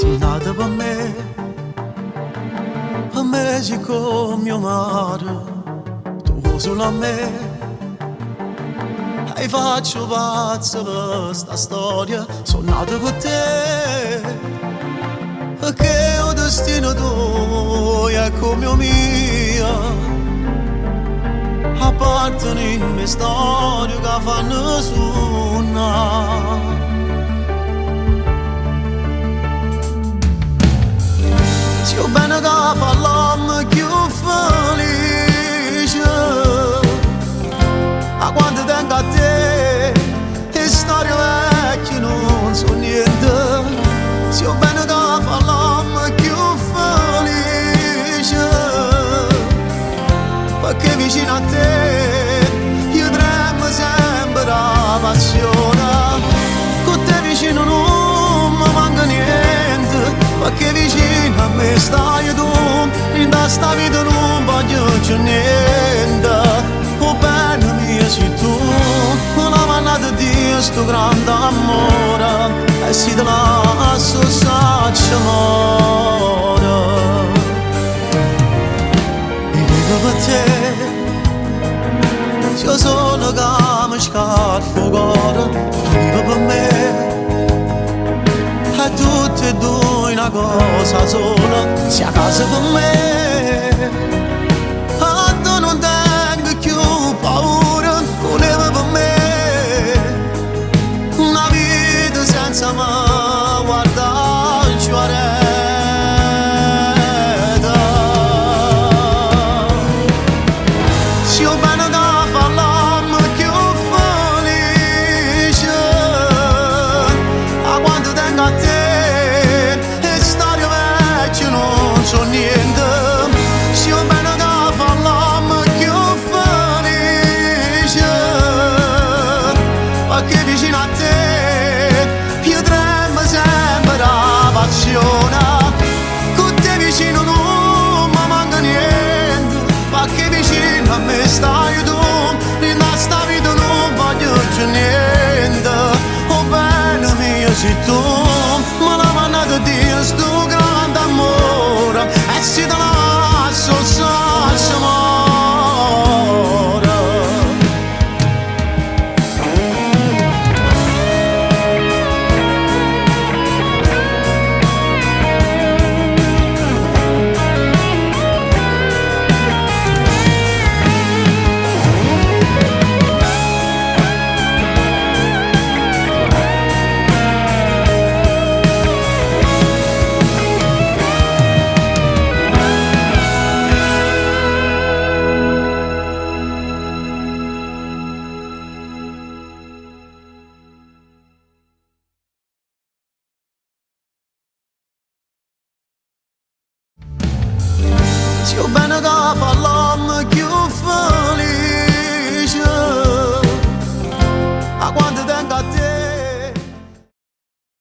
Sei nata per me sei come mio mare, tu solo a me. E faccio pazzo per sta storia, sono nato per te, perché il destino tuo è come il mio. Appartiene a storie che fanno suonare. Sia bene che fa l'uomo più felice, ma quando tengo a te le storie vecchie non so niente. Sia bene che fa l'uomo più felice, perché vicino a te io tremo sempre la passione. Con te vicino non mi manca niente, perché vicino a me stai tu. In questa vita non voglio più niente. Oh bene mia sei tu, la manna di Dio sto grande amore, e si te la so saccia amore. Io vivo per te, io solo che mi scarfo il cuore. Tu vivi per me, e tutte e due una cosa sola, sia casa per me. A tu non tengo più paura, voleva per me una vita senza me guardare giù a rete. Sia bene che fa l'uomo più felice, a quando tengo a te le storie vecchie non so niente. Sia bene che fa l'uomo più felice, perché vicino a te io tremo sempre la passione. Con te vicino non mi manca niente, perché vicino a me stai tu. In questa vita non voglio più niente. Oh bene mia sei tu, ma la manna di Dio sto grande amore, e si te la so saccia amore. Sia bene che fa